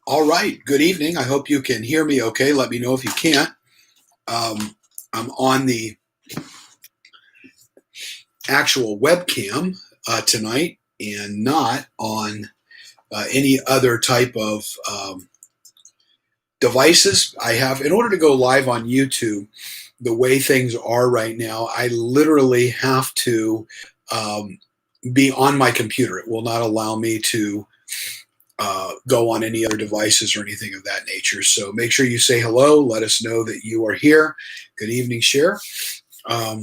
All right. Good evening. I hope you can hear me okay. Let me know if you can't. I'm on the actual webcam tonight and not on any other type of devices I have. In order to go live on YouTube, the way things are right now, I literally have to be on my computer. It will not allow me to go on any other devices or anything of that nature. So make sure you say hello. Let us know that you are here. Good evening, Cher. I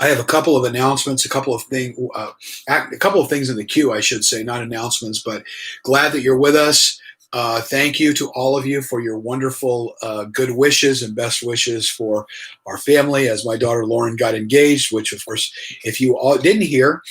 have a couple of announcements, a couple of things in the queue, I should say, not announcements, but glad that you're with us. Thank you to all of you for your wonderful good wishes and best wishes for our family as my daughter Lauren got engaged, which, of course, if you all didn't hear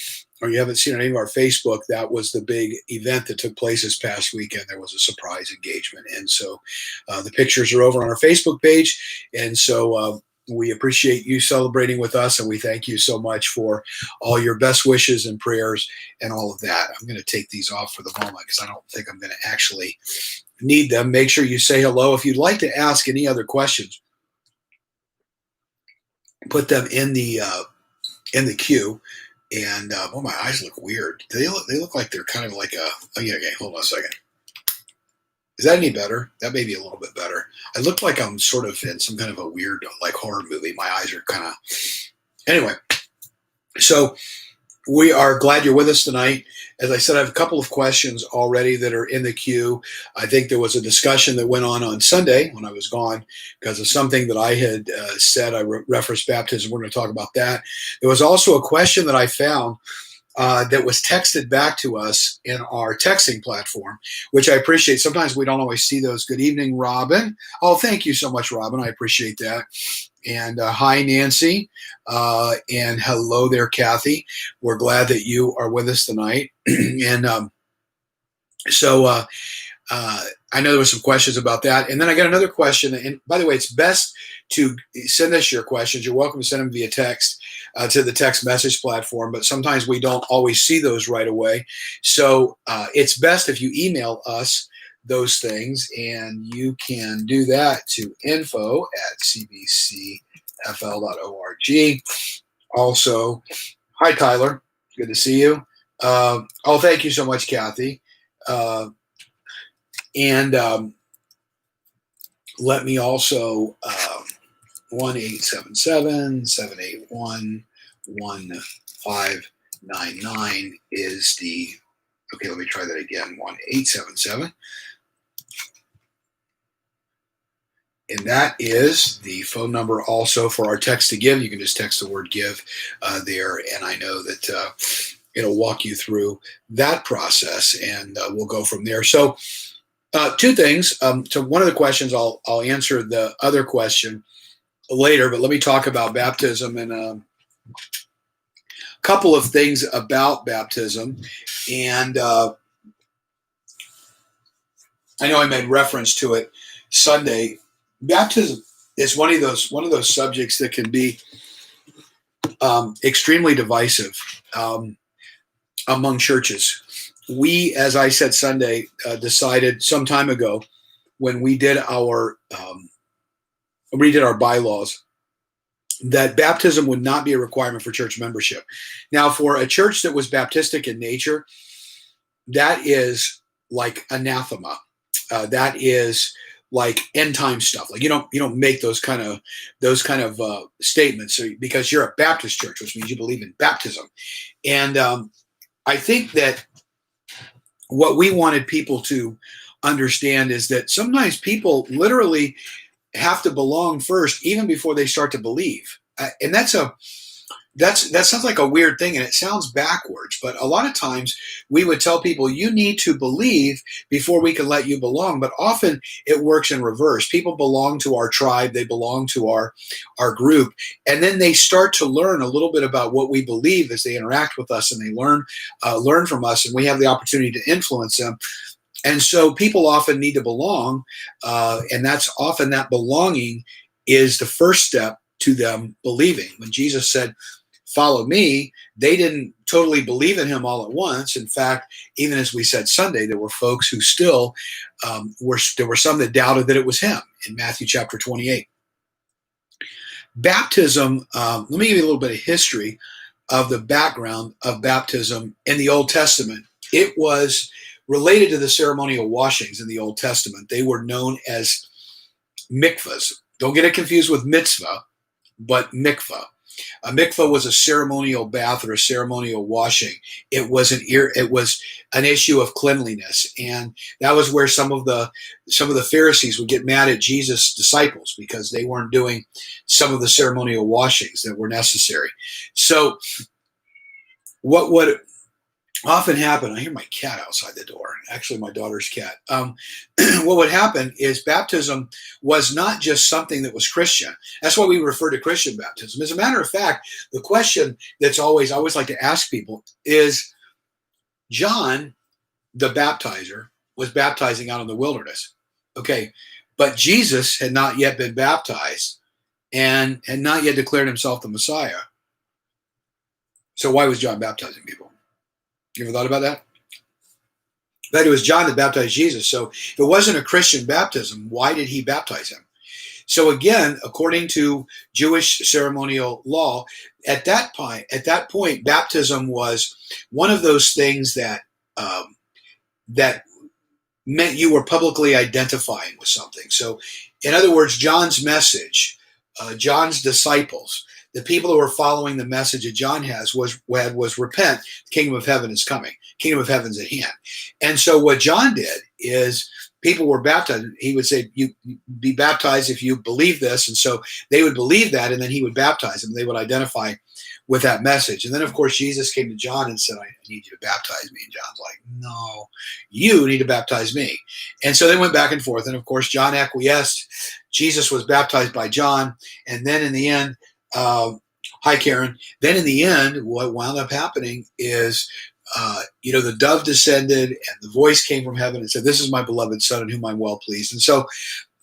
or you haven't seen on any of our Facebook, that was the big event that took place this past weekend. There was a surprise engagement. And so the pictures are over on our Facebook page. And so we appreciate you celebrating with us, and we thank you so much for all your best wishes and prayers and all of that. I'm going to take these off for the moment because I don't think I'm going to actually need them. Make sure you say hello. If you'd like to ask any other questions, put them in the queue. And oh, my eyes look weird. They look like they're kind of like a. Oh yeah, okay. Hold on a second. Is that any better? That may be a little bit better. I look like I'm sort of in some kind of a weird, like, horror movie. My eyes are kind of. Anyway, so we are glad you're with us tonight. As I said, I have a couple of questions already that are in the queue. I think there was a discussion that went on Sunday when I was gone because of something that I had said. I referenced baptism. We're going to talk about that. There was also a question that I found that was texted back to us in our texting platform, which I appreciate. Sometimes we don't always see those. Good evening, Robin. Oh, thank you so much, Robin. I appreciate that. And hi, Nancy. And hello there, Kathy. We're glad that you are with us tonight. And so I know there were some questions about that. And then I got another question. And by the way, it's best to send us your questions. You're welcome to send them via text to the text message platform, but sometimes we don't always see those right away. So it's best if you email us those things, and you can do that to info@cbcfl.org. Also, hi, Tyler. Good to see you. Thank you so much, Kathy. And let me also 1-877-781-1599 is the, okay, let me try that again, 1-877. And that is the phone number also for our text to give. You can just text the word give there, and I know that it'll walk you through that process, and we'll go from there. So two things. So one of the questions, I'll answer the other question later, but let me talk about baptism and a couple of things about baptism. And I know I made reference to it Sunday. Baptism is one of those subjects that can be extremely divisive among churches. We, as I said Sunday, decided some time ago when we did our bylaws that baptism would not be a requirement for church membership. Now, for a church that was Baptistic in nature, that is like anathema. That is like end time stuff. Like you don't make those kind of statements because you're a Baptist church, which means you believe in baptism. And I think that what we wanted people to understand is that sometimes people literally have to belong first, even before they start to believe. And that sounds like a weird thing, and it sounds backwards. But a lot of times we would tell people, you need to believe before we can let you belong. But often it works in reverse. People belong to our tribe. They belong to our group. And then they start to learn a little bit about what we believe as they interact with us, and they learn from us, and we have the opportunity to influence them. And so people often need to belong, and that's often that belonging is the first step to them believing. When Jesus said, follow me, they didn't totally believe in him all at once. In fact, even as we said Sunday, there were folks who still there were some that doubted that it was him in Matthew chapter 28. Baptism, let me give you a little bit of history of the background of baptism in the Old Testament. It was related to the ceremonial washings in the Old Testament. They were known as mikvahs. Don't get it confused with mitzvah, but mikvah. A mikvah was a ceremonial bath or a ceremonial washing. It was an issue of cleanliness, and that was where some of the Pharisees would get mad at Jesus' disciples because they weren't doing some of the ceremonial washings that were necessary. So, what would often happen? I hear my cat outside the door. Actually, my daughter's cat. What would happen is baptism was not just something that was Christian. That's why we refer to Christian baptism. As a matter of fact, the question that's I always like to ask people is, John, the baptizer, was baptizing out in the wilderness. Okay, but Jesus had not yet been baptized and had not yet declared himself the Messiah. So why was John baptizing people? You ever thought about that? That it was John that baptized Jesus. So if it wasn't a Christian baptism, why did he baptize him? So again, according to Jewish ceremonial law, at that point, baptism was one of those things that that meant you were publicly identifying with something. So, in other words, John's message, John's disciples, the people who were following the message that John was repent, the kingdom of heaven is coming, kingdom of heaven's at hand. And so what John did is people were baptized. He would say, you be baptized if you believe this. And so they would believe that, and then he would baptize them. They would identify with that message. And then, of course, Jesus came to John and said, I need you to baptize me. And John's like, no, you need to baptize me. And so they went back and forth. And, of course, John acquiesced. Jesus was baptized by John. And then in the end, hi, Karen. Then in the end, what wound up happening is, the dove descended and the voice came from heaven and said, this is my beloved son in whom I'm well pleased. And so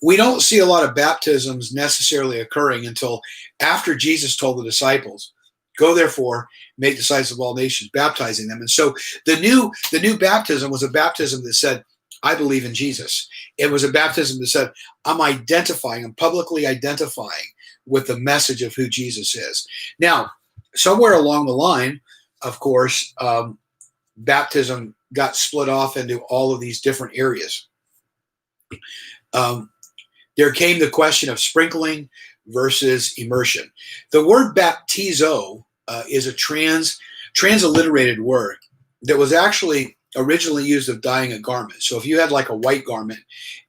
we don't see a lot of baptisms necessarily occurring until after Jesus told the disciples, go therefore, make disciples of all nations, baptizing them. And so the new baptism was a baptism that said, I believe in Jesus. It was a baptism that said, I'm publicly identifying with the message of who Jesus is. Now, somewhere along the line, of course, baptism got split off into all of these different areas. There came the question of sprinkling versus immersion. The word baptizo is a transliterated word that was actually originally used of dyeing a garment. So if you had like a white garment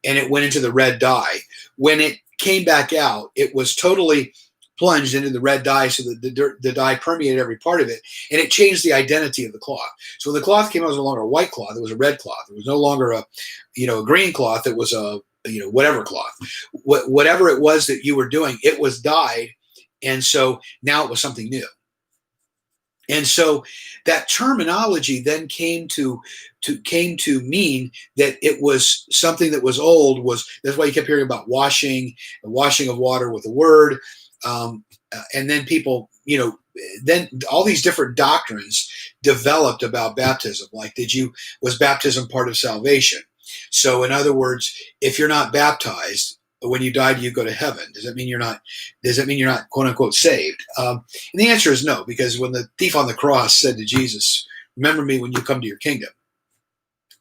and it went into the red dye, when it came back out, it was totally plunged into the red dye so that the dye permeated every part of it, and it changed the identity of the cloth. So when the cloth came out, it was no longer a white cloth, it was a red cloth. It was no longer a green cloth, it was a whatever cloth. Whatever it was that you were doing, it was dyed, and so now it was something new. And so that terminology then came to mean that it was something that was old. That's why you kept hearing about washing of water with the word, and then people, then all these different doctrines developed about baptism. Like, was baptism part of salvation? So, in other words, if you're not baptized, when you die, do you go to heaven? Does that mean you're not quote unquote saved? And the answer is no, because when the thief on the cross said to Jesus, remember me when you come to your kingdom.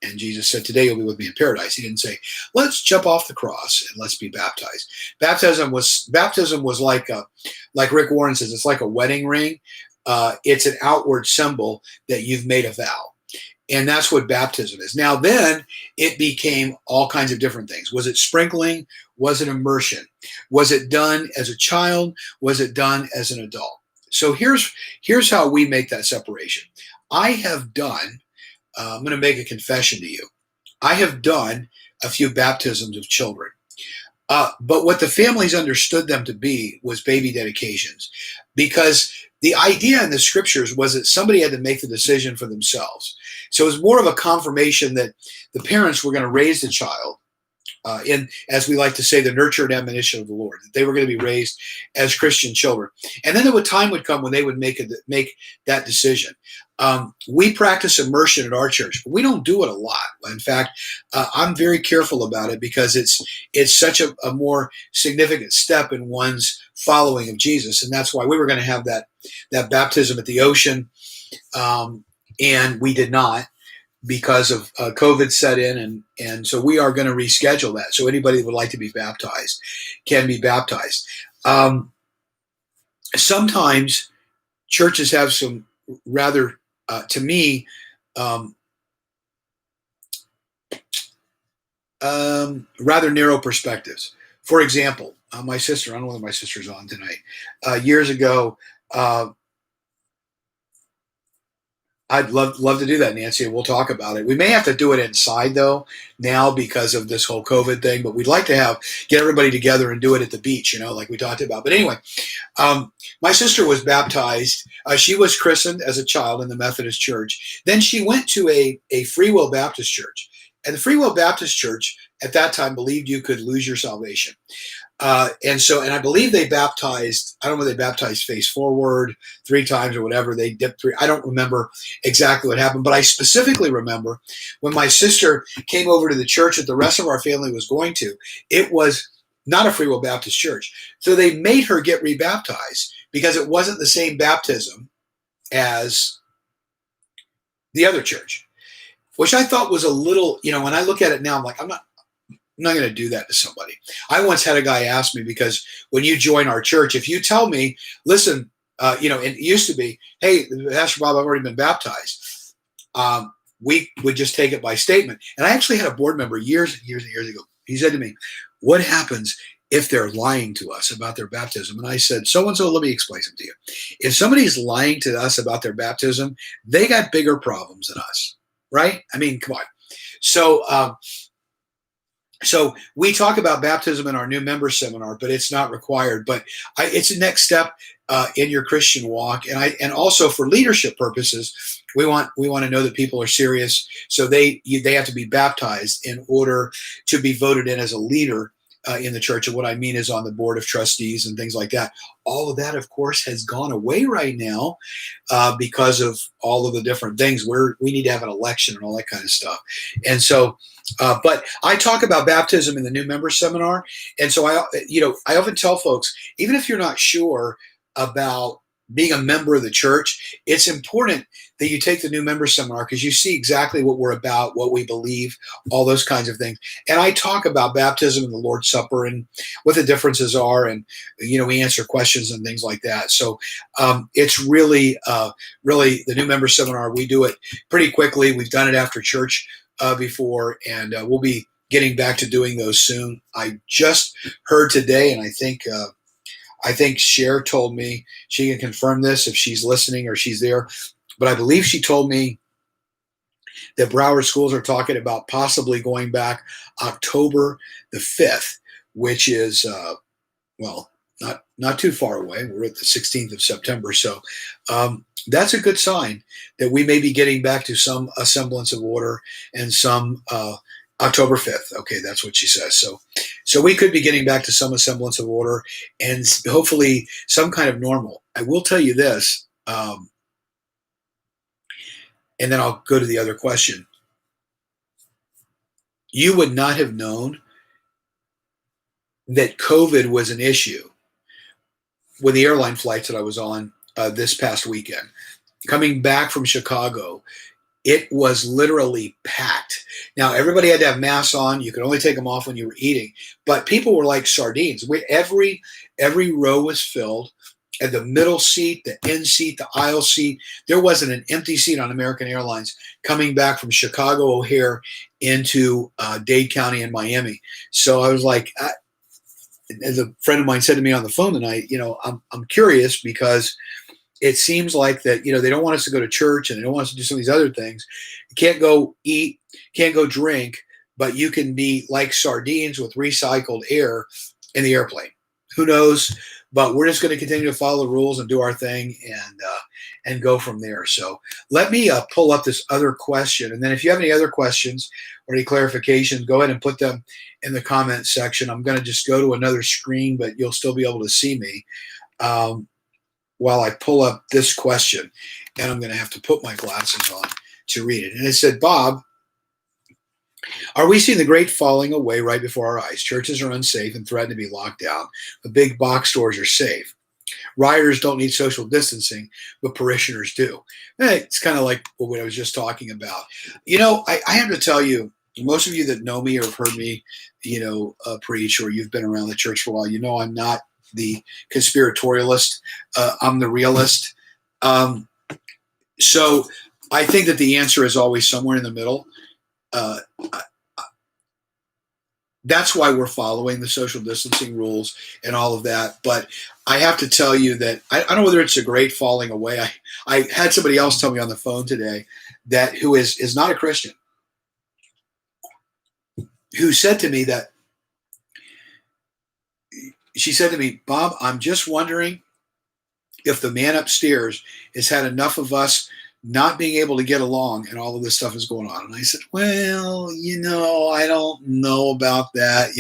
And Jesus said, today you'll be with me in paradise. He didn't say, let's jump off the cross and let's be baptized. Baptism was like Rick Warren says, it's like a wedding ring. It's an outward symbol that you've made a vow. And that's what baptism is. Now then, it became all kinds of different things. Was it sprinkling? Was it immersion? Was it done as a child? Was it done as an adult? So here's how we make that separation. I have done, I'm going to make a confession to you. I have done a few baptisms of children. But what the families understood them to be was baby dedications, because the idea in the scriptures was that somebody had to make the decision for themselves. So it was more of a confirmation that the parents were going to raise the child in, as we like to say, the nurture and admonition of the Lord, that they were going to be raised as Christian children. And then time would come when they would make that decision. We practice immersion at our church, but we don't do it a lot. In fact, I'm very careful about it because it's such a more significant step in one's following of Jesus, and that's why we were going to have that baptism at the ocean, and we did not, because of COVID set in, and so we are going to reschedule that. So anybody that would like to be baptized can be baptized. Sometimes churches have some rather, to me, rather narrow perspectives. For example, my sister, I don't know whether my sister's on tonight, years ago, I'd love to do that, Nancy, and we'll talk about it. We may have to do it inside, though, now because of this whole COVID thing, but we'd like to get everybody together and do it at the beach, like we talked about. But anyway, my sister was baptized. She was christened as a child in the Methodist Church. Then she went to a Free Will Baptist church. And the Free Will Baptist Church at that time believed you could lose your salvation. And I believe they baptized, I don't know if they baptized face forward 3 times or whatever. They dipped 3. I don't remember exactly what happened, but I specifically remember when my sister came over to the church that the rest of our family was going to, it was not a Free Will Baptist church. So they made her get rebaptized because it wasn't the same baptism as the other church, which I thought was a little, when I look at it now, I'm like, I'm not going to do that to somebody. I once had a guy ask me, because when you join our church, if you tell me, listen, and it used to be, hey, Pastor Bob, I've already been baptized. We would just take it by statement. And I actually had a board member years and years and years ago. He said to me, what happens if they're lying to us about their baptism? And I said, so-and-so, let me explain something to you. If somebody's lying to us about their baptism, they got bigger problems than us, right? I mean, come on. So we talk about baptism in our new member seminar, but it's not required. But it's a next step in your Christian walk, and also for leadership purposes, we want to know that people are serious. So they have to be baptized in order to be voted in as a leader in the church. And what I mean is on the board of trustees and things like that. All of that, of course, has gone away right now because of all of the different things where we need to have an election and all that kind of stuff. And so, but I talk about baptism in the new member seminar. And so I often tell folks, even if you're not sure about being a member of the church, it's important that you take the new member seminar, because you see exactly what we're about, what we believe, all those kinds of things. And I talk about baptism and the Lord's Supper and what the differences are, and we answer questions and things like that. So it's really the new member seminar. We do it pretty quickly. We've done it after church before, and we'll be getting back to doing those soon. I just heard today, and I think Cher told me, she can confirm this if she's listening or she's there, but I believe she told me that Broward schools are talking about possibly going back October the 5th, which is, not too far away. We're at the 16th of September. So that's a good sign that we may be getting back to some semblance of order, and some October 5th. Okay, that's what she says. So we could be getting back to some semblance of order and hopefully some kind of normal. I will tell you this, and then I'll go to the other question. You would not have known that COVID was an issue with the airline flights that I was on this past weekend. Coming back from Chicago, it was literally packed. Now, everybody had to have masks on. You could only take them off when you were eating. But people were like sardines. Every row was filled. At the middle seat, the end seat, the aisle seat, there wasn't an empty seat on American Airlines coming back from Chicago O'Hare into Dade County and Miami. So I was like, as a friend of mine said to me on the phone tonight, I'm curious, because it seems like that, they don't want us to go to church and they don't want us to do some of these other things. You can't go eat, can't go drink, but you can be like sardines with recycled air in the airplane. Who knows? But we're just going to continue to follow the rules and do our thing, and go from there. So let me pull up this other question. And then if you have any other questions or any clarifications, go ahead and put them in the comment section. I'm going to just go to another screen, but you'll still be able to see me while I pull up this question. And I'm going to have to put my glasses on to read it. And it said, Bob, are we seeing the great falling away right before our eyes? Churches are unsafe and threaten to be locked down. The big box stores are safe. Rioters don't need social distancing, but parishioners do. It's kind of like what I was just talking about. I have to tell you, most of you that know me or have heard me, preach, or you've been around the church for a while, I'm not the conspiratorialist. I'm the realist. So I think that the answer is always somewhere in the middle. That's why we're following the social distancing rules and all of that. But I have to tell you that I don't know whether it's a great falling away. I had somebody else tell me on the phone today who is not a Christian, who said to me that she said to me, Bob, I'm just wondering if the man upstairs has had enough of us not being able to get along and all of this stuff is going on. And I said, well, I don't know about that.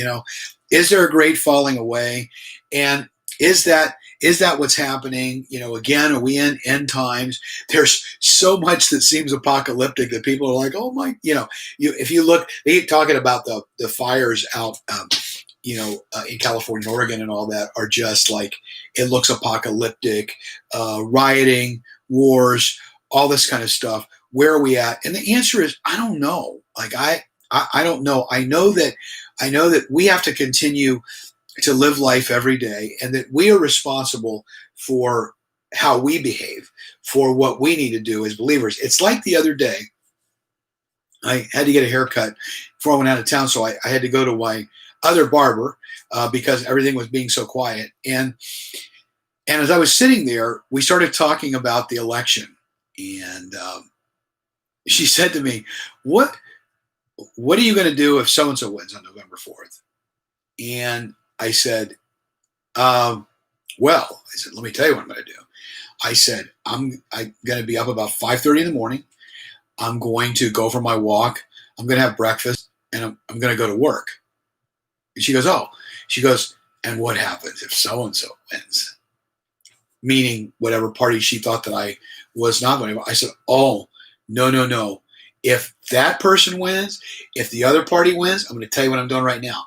Is there a great falling away? And is that what's happening? Again, are we in end times? There's so much that seems apocalyptic that people are like, oh my, if you look, they keep talking about the fires out, in California, Oregon and all that are just like, it looks apocalyptic, rioting, wars, all this kind of stuff. Where are we at? And the answer is, I don't know. Like, I don't know. I know that we have to continue to live life every day, and that we are responsible for how we behave, for what we need to do as believers. It's like the other day, I had to get a haircut before I went out of town. So I had to go to my other barber because everything was being so quiet. And as I was sitting there, we started talking about the election. And she said to me, what are you going to do if so-and-so wins on November 4th? And I said, let me tell you what I'm going to do. I said, I'm going to be up about 5:30 in the morning. I'm going to go for my walk. I'm going to have breakfast, and I'm going to go to work. And she goes, and what happens if so-and-so wins? Meaning whatever party she thought that I was not going to. I said, oh, no. If that person wins, if the other party wins, I'm going to tell you what I'm doing right now.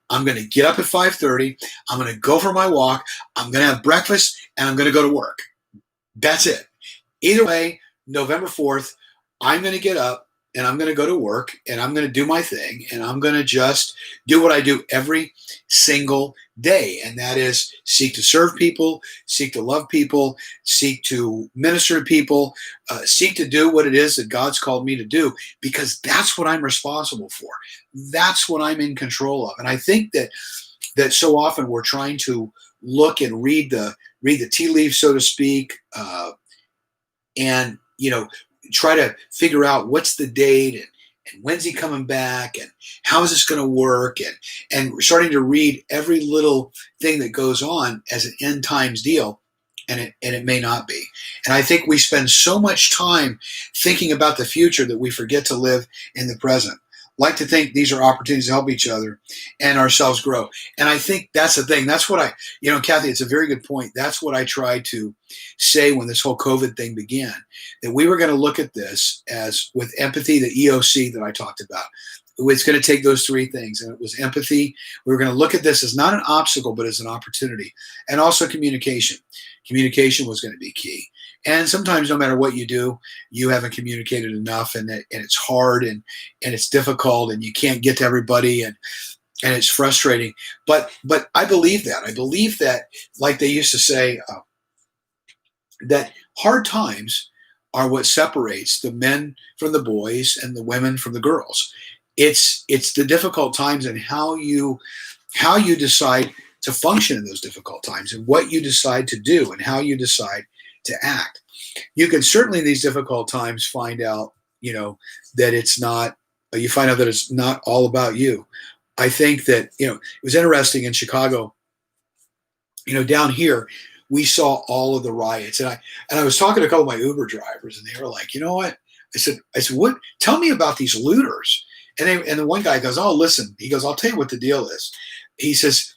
I'm going to get up at 5:30. I'm going to go for my walk. I'm going to have breakfast, and I'm going to go to work. That's it. Either way, November 4th, I'm going to get up, and I'm going to go to work, and I'm going to do my thing, and I'm going to just do what I do every single day, and that is seek to serve people, seek to love people, seek to minister to people, seek to do what it is that God's called me to do, because that's what I'm responsible for. That's what I'm in control of. And I think that so often we're trying to look and read the tea leaves, so to speak, and try to figure out what's the date and when's he coming back and how is this going to work, and we're starting to read every little thing that goes on as an end times deal, and it may not be. And I think we spend so much time thinking about the future that we forget to live in the present. Like to think these are opportunities to help each other and ourselves grow. And I think that's the thing. That's what Kathy, it's a very good point. That's what I tried to say when this whole COVID thing began, that we were going to look at this as with empathy, the EOC that I talked about. It's going to take those three things. And it was empathy. We were going to look at this as not an obstacle, but as an opportunity. And also communication. Communication was going to be key. And sometimes no matter what you do, you haven't communicated enough, and it's hard and it's difficult, and you can't get to everybody, and it's frustrating. But I believe that. I believe that, like they used to say, that hard times are what separates the men from the boys and the women from the girls. It's the difficult times and how you decide to function in those difficult times, and what you decide to do, and how you decide to act. You can certainly in these difficult times find out, that it's not, you find out that it's not all about you. I think that, it was interesting in Chicago, down here, we saw all of the riots. And I was talking to a couple of my Uber drivers, and they were like, you know what? I said, what? Tell me about these looters. And the one guy goes, oh, listen. He goes, I'll tell you what the deal is. He says,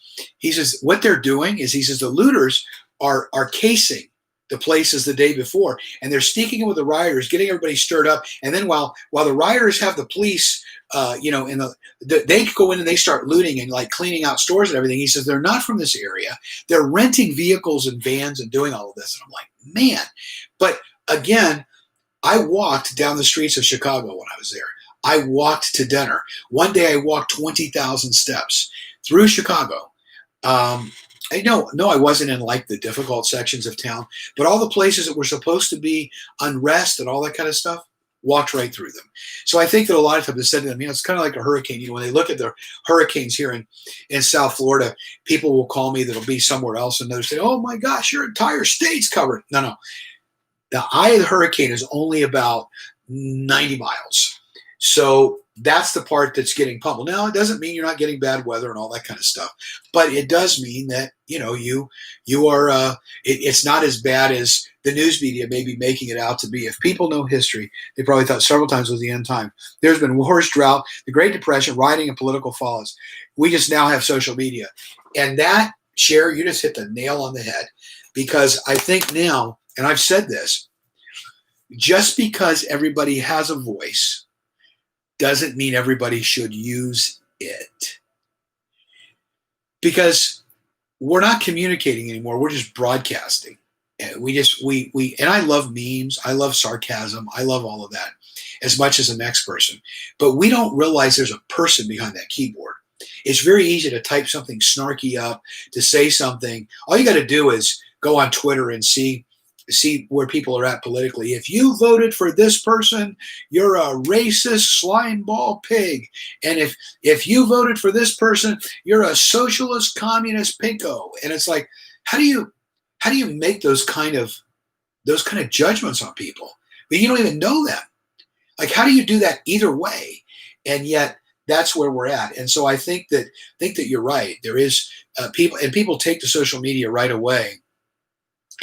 what they're doing is, he says, the looters are casing the places the day before, and they're sneaking in with the rioters, getting everybody stirred up. And then while the rioters have the police, they go in and they start looting and like cleaning out stores and everything. He says they're not from this area. They're renting vehicles and vans and doing all of this. And I'm like, man. But again, I walked down the streets of Chicago when I was there. I walked to dinner. One day I walked 20,000 steps through Chicago. I wasn't in like the difficult sections of town, but all the places that were supposed to be unrest and all that kind of stuff, walked right through them. So I think that a lot of times it's said to them, it's kind of like a hurricane. When they look at the hurricanes here in South Florida, people will call me that'll be somewhere else and they'll say, oh my gosh, your entire state's covered. No. The eye of the hurricane is only about 90 miles. So that's the part that's getting pummeled. Now, it doesn't mean you're not getting bad weather and all that kind of stuff, but it does mean that, you are, it's not as bad as the news media may be making it out to be. If people know history, they probably thought several times was the end time. There's been wars, drought, the Great Depression, rioting, and political fallout. We just now have social media. And that, Cher, you just hit the nail on the head, because I think now, and I've said this, just because everybody has a voice doesn't mean everybody should use it. Because we're not communicating anymore. We're just broadcasting. And and I love memes. I love sarcasm. I love all of that as much as the next person. But we don't realize there's a person behind that keyboard. It's very easy to type something snarky up, to say something. All you got to do is go on Twitter and see where people are at politically. If you voted for this person, you're a racist slimeball pig. And if you voted for this person, you're a socialist communist pinko. And it's like, how do you make those kind of judgments on people? But you don't even know them. Like, how do you do that either way? And yet that's where we're at. And so I think that you're right. There is people take to social media right away.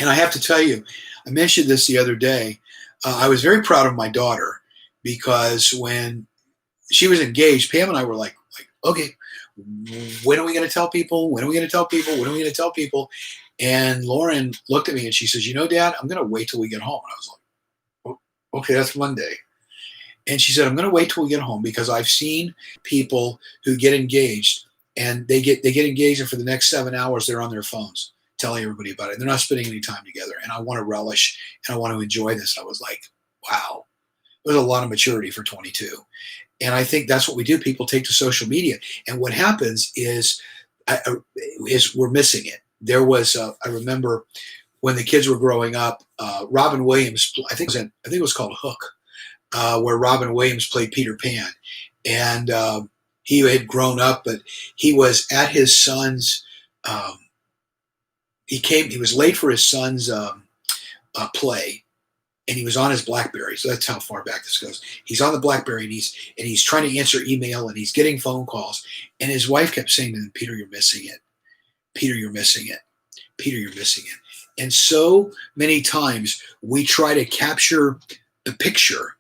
And I have to tell you, I mentioned this the other day. I was very proud of my daughter, because when she was engaged, Pam and I were like, okay, when are we going to tell people? When are we going to tell people? When are we going to tell people? And Lauren looked at me and she says, Dad, I'm going to wait till we get home. And I was like, oh, okay, that's Monday. And she said, I'm going to wait till we get home, because I've seen people who get engaged and they get engaged, and for the next 7 hours, they're on their phones telling everybody about it. They're not spending any time together. And I want to relish and I want to enjoy this. I was like, wow, there's a lot of maturity for 22. And I think that's what we do. People take to social media. And what happens is we're missing it. There was, I remember when the kids were growing up, Robin Williams, I think it was called Hook, where Robin Williams played Peter Pan. And he had grown up, but he was at his son's, he was late for his son's play, and he was on his BlackBerry. So that's how far back this goes. He's on the BlackBerry, and he's trying to answer email, and he's getting phone calls. And his wife kept saying to him, Peter, you're missing it. Peter, you're missing it. Peter, you're missing it. And so many times we try to capture the picture,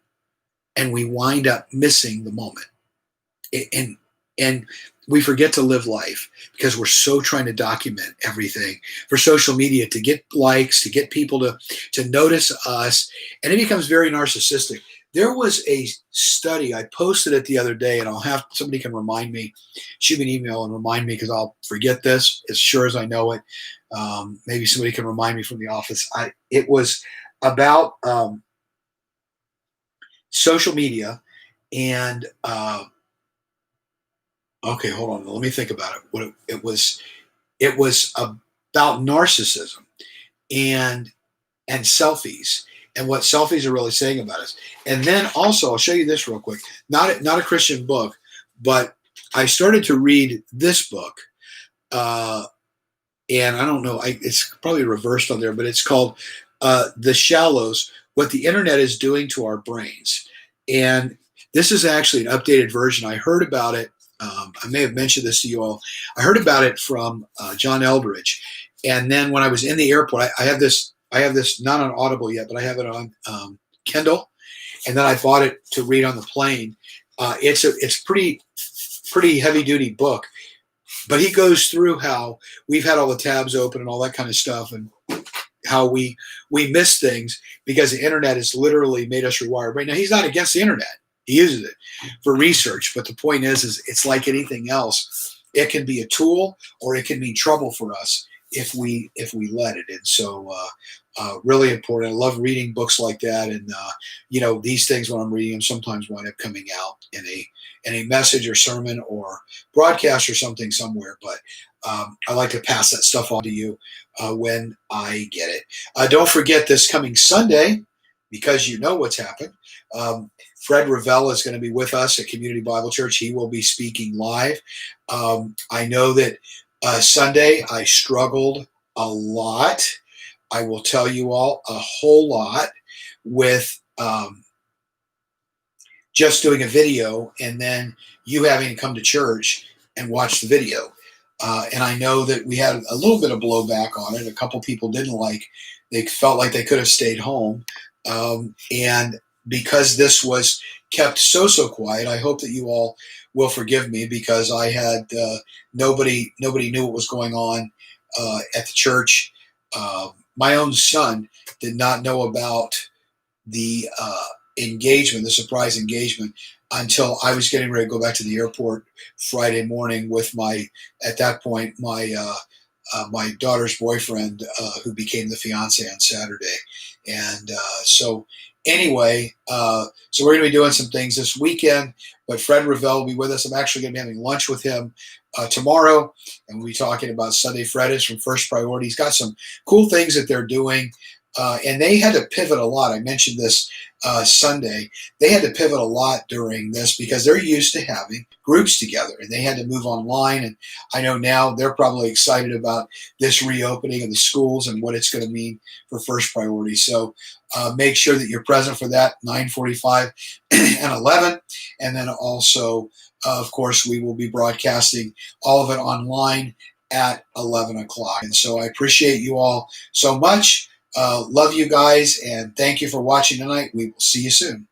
and we wind up missing the moment. And we forget to live life, because we're so trying to document everything for social media, to get likes, to get people to notice us. And it becomes very narcissistic. There was a study, I posted it the other day, and somebody can remind me, shoot me an email and remind me, because I'll forget this as sure as I know it. Maybe somebody can remind me from the office. It was about social media and okay, hold on. Let me think about it. What it was about narcissism and selfies, and what selfies are really saying about us. And then also, I'll show you this real quick. Not a Christian book, but I started to read this book, and I don't know. It's probably reversed on there, but it's called "The Shallows: What the Internet is Doing to Our Brains." And this is actually an updated version. I heard about it. I may have mentioned this to you all. I heard about it from John Eldridge, And then when I was in the airport, I have this. I have this not on Audible yet, but I have it on Kindle, and then I bought it to read on the plane. It's pretty heavy duty book, but he goes through how we've had all the tabs open and all that kind of stuff, and how we miss things because the internet has literally made us rewired. Right now, he's not against the internet; he uses it for research. But the point is it's like anything else. It can be a tool, or it can mean trouble for us if we let it. And so, really important. I love reading books like that, and these things when I'm reading them sometimes wind up coming out in a message or sermon or broadcast or something somewhere. But I like to pass that stuff on to you when I get it. Don't forget this coming Sunday, because you know what's happened. Fred Revell is going to be with us at Community Bible Church. He will be speaking live. I know that Sunday I struggled a lot. I will tell you all a whole lot with just doing a video and then you having to come to church and watch the video. And I know that we had a little bit of blowback on it. A couple people didn't like, they felt like they could have stayed home. And because this was kept so quiet, I hope that you all will forgive me, because I had nobody knew what was going on at the church. My own son did not know about the engagement, the surprise engagement, until I was getting ready to go back to the airport Friday morning with at that point, my daughter's boyfriend, who became the fiance on Saturday. And so anyway, so we're going to be doing some things this weekend, but Fred Revell will be with us. I'm actually going to be having lunch with him tomorrow, and we'll be talking about Sunday Fred is from First Priority. He's got some cool things that they're doing. And they had to pivot a lot. I mentioned this Sunday. They had to pivot a lot during this because they're used to having groups together, and they had to move online. And I know now they're probably excited about this reopening of the schools and what it's going to mean for First Priority. So make sure that you're present for that, 9:45 and 11. And then also, of course, we will be broadcasting all of it online at 11 o'clock. And so I appreciate you all so much. Love you guys, and thank you for watching tonight. We will see you soon.